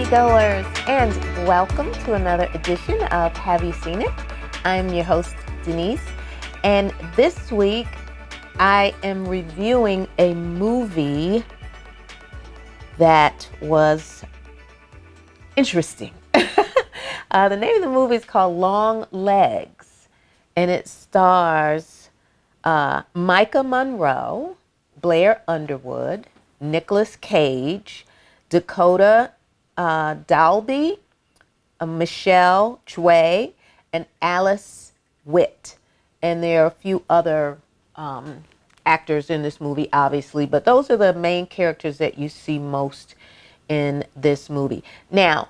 moviegoers, and welcome to another edition of Have You Seen It? I'm your host, Denise, and this week I am reviewing a movie that was interesting. The name of the movie is called Longlegs, and it stars Micah Monroe, Blair Underwood, Nicolas Cage, Dakota Dalby, Michelle Chue, and Alice Witt. And there are a few other actors in this movie, obviously, but those are the main characters that you see most in this movie. Now,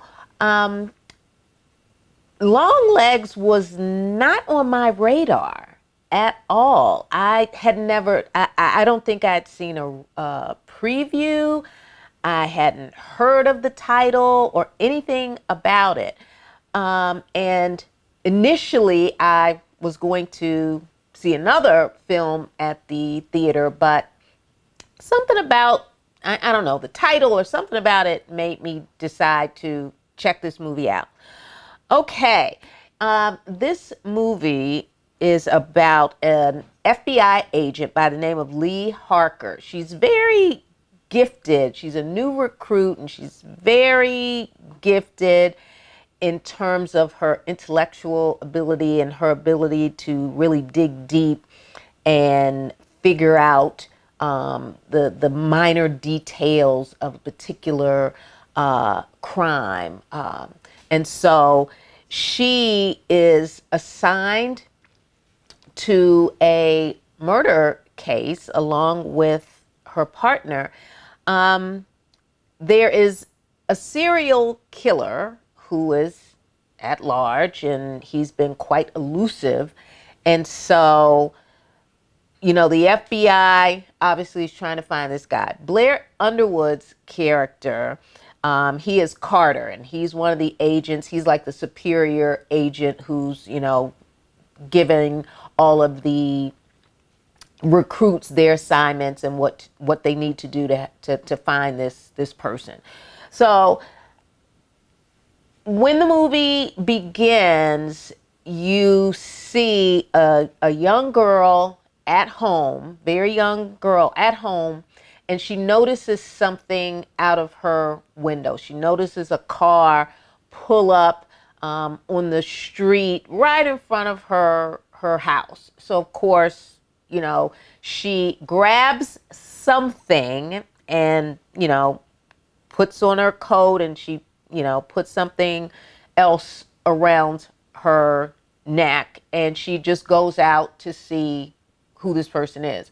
Longlegs was not on my radar at all. I had never, I don't think I'd seen a preview. I hadn't heard of the title or anything about it. And initially, I was going to see another film at the theater, but something about, I don't know, the title or something about it made me decide to check this movie out. Okay, this movie is about an FBI agent by the name of Lee Harker. She's very gifted. She's a new recruit, and she's very gifted in terms of her intellectual ability and her ability to really dig deep and figure out the minor details of a particular crime. And so she is assigned to a murder case along with her partner. There is a serial killer who is at large, and he's been quite elusive. And so, you know, the FBI obviously is trying to find this guy. Blair Underwood's character, he is Carter, and he's one of the agents. He's like the superior agent who's, you know, giving all of the recruits their assignments and what they need to do to find this person. So when the movie begins, you see a young girl at home, very young girl at home, and she notices something out of her window. She notices a car pull up on the street right in front of her house. So of course, you know, she grabs something and, you know, puts on her coat, and she, you know, puts something else around her neck, and she just goes out to see who this person is.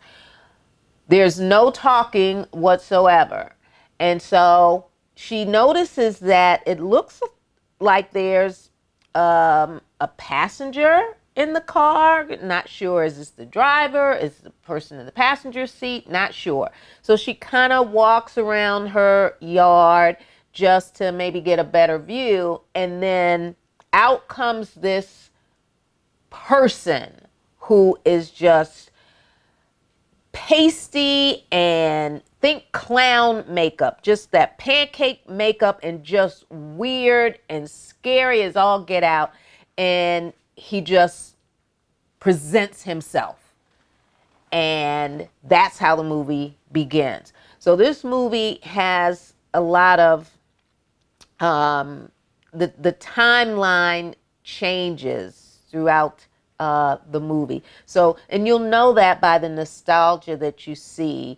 There's no talking whatsoever. And so she notices that it looks like there's a passenger in the car. Not sure, is this the driver? Is the person in the passenger seat? Not sure. So she kind of walks around her yard just to maybe get a better view. And then out comes this person who is just pasty and think clown makeup, just that pancake makeup, and just weird and scary as all get out. And he just presents himself. And that's how the movie begins. So this movie has a lot of, the timeline changes throughout the movie. So, and you'll know that by the nostalgia that you see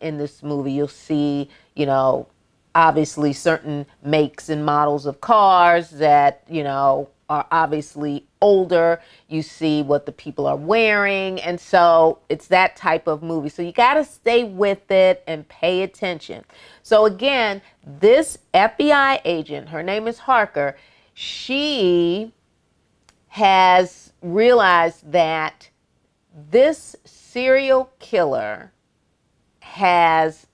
in this movie. You'll see, you know, obviously certain makes and models of cars that, you know, are obviously older. You see what the people are wearing. And so it's that type of movie. So you got to stay with it and pay attention. So again, this FBI agent, her name is Harker, she has realized that this serial killer has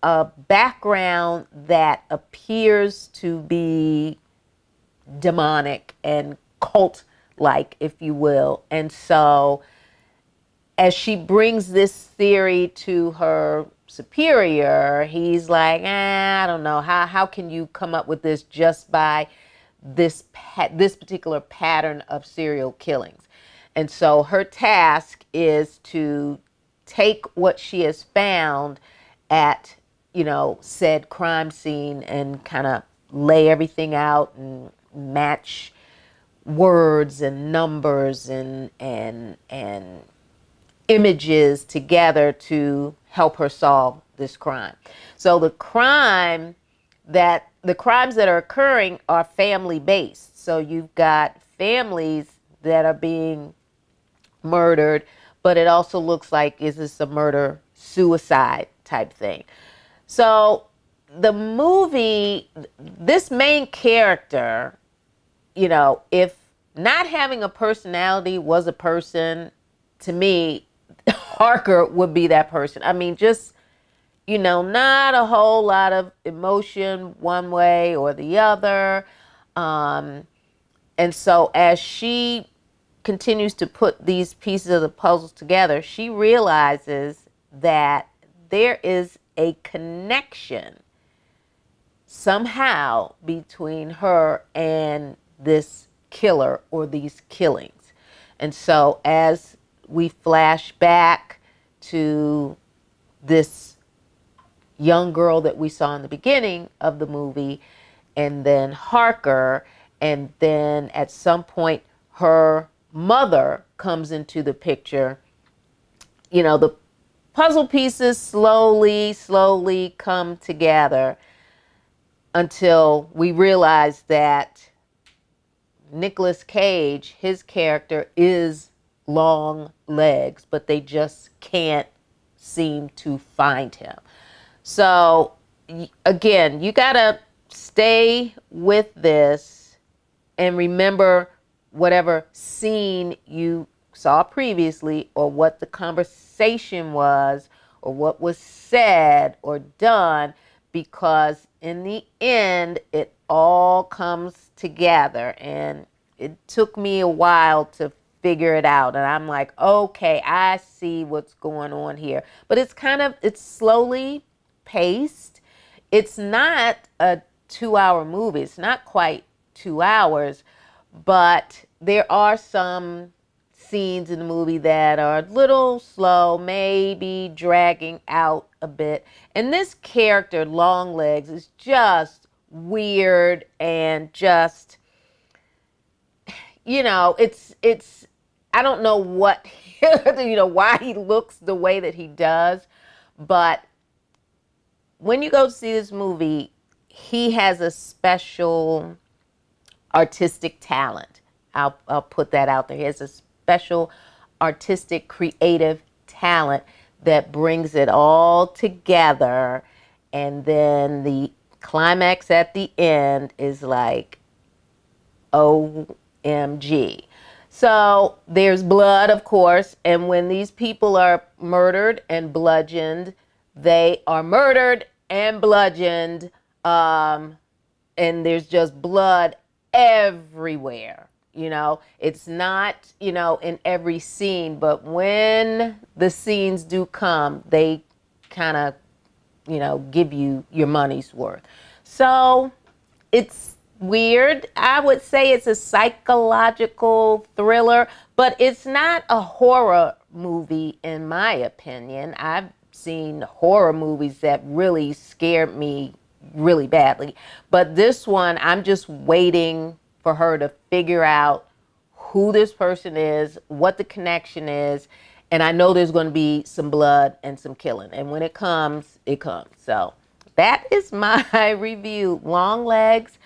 a background that appears to be demonic and cult-like, if you will. And so as she brings this theory to her superior, he's like, I don't know, how can you come up with this just by this particular pattern of serial killings? And so her task is to take what she has found at, said crime scene and kind of lay everything out and match words and numbers and images together to help her solve this crime. So the crimes that are occurring are family based. So you've got families that are being murdered, but it also looks like, is this a murder suicide type thing? So the movie, this main character, if not having a personality was a person, to me, Harker would be that person. I mean, just, not a whole lot of emotion one way or the other. And so as she continues to put these pieces of the puzzles together, she realizes that there is a connection somehow between her and this killer or these killings. And so as we flash back to this young girl that we saw in the beginning of the movie, and then Harker, and then at some point her mother comes into the picture, the puzzle pieces slowly come together until we realize that Nicolas Cage, his character, is Longlegs, but they just can't seem to find him. So again, you gotta stay with this and remember whatever scene you saw previously, or what the conversation was, or what was said or done, because in the end, it all comes together. And it took me a while to figure it out. And I'm like, okay, I see what's going on here. But it's slowly paced. It's not a 2-hour movie. It's not quite 2 hours, but there are some scenes in the movie that are a little slow, maybe dragging out a bit. And this character, Longlegs, is just weird and just, it's I don't know what, why he looks the way that he does, but when you go to see this movie, he has a special artistic talent. I'll put that out there. He has a special artistic, creative talent that brings it all together, and then the climax at the end is like, OMG. So there's blood, of course, and when these people are murdered and bludgeoned, they are murdered and bludgeoned, and there's just blood everywhere. It's not, in every scene, but when the scenes do come, they kind of, give you your money's worth. So it's weird. I would say it's a psychological thriller, but it's not a horror movie, in my opinion. I've seen horror movies that really scared me really badly, but this one, I'm just waiting for her to figure out who this person is, what the connection is, and I know there's going to be some blood and some killing, and when it comes, it comes. So that is my review. Longlegs.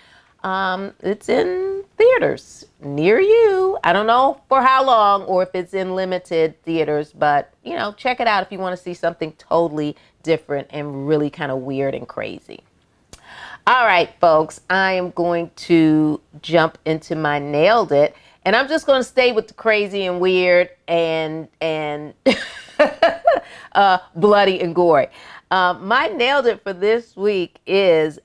It's in theaters near you. I don't know for how long, or if it's in limited theaters, but check it out if you want to see something totally different and really kind of weird and crazy. All right, folks, I am going to jump into my Nailed It, and I'm just going to stay with the crazy and weird and bloody and gory. My Nailed It for this week is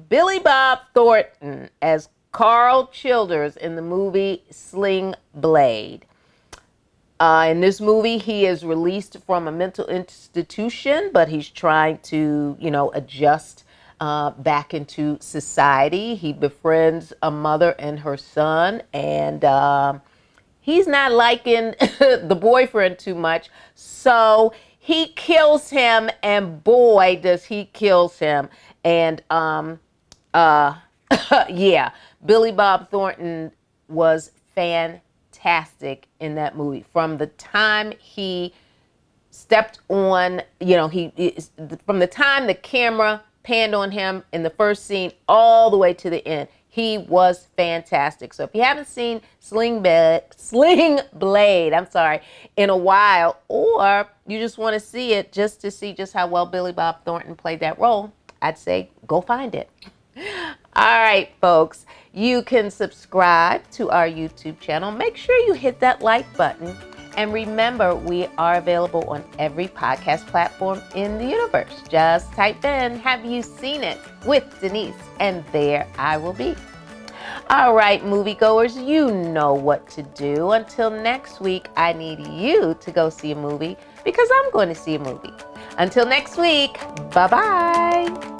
Billy Bob Thornton as Carl Childers in the movie Sling Blade. In this movie, he is released from a mental institution, but he's trying to, adjust back into society. He befriends a mother and her son, and he's not liking the boyfriend too much. So he kills him, and boy, does he kills him. And yeah, Billy Bob Thornton was fantastic in that movie. From the time he stepped on, from the time the camera panned on him in the first scene all the way to the end, he was fantastic. So if you haven't seen Sling Blade, in a while, or you just want to see it just to see just how well Billy Bob Thornton played that role, I'd say go find it. All right, folks, you can subscribe to our YouTube channel. Make sure you hit that like button. And remember, we are available on every podcast platform in the universe. Just type in, "Have you seen it?" with Denise, and there I will be. All right, moviegoers, you know what to do. Until next week, I need you to go see a movie because I'm going to see a movie. Until next week, bye-bye.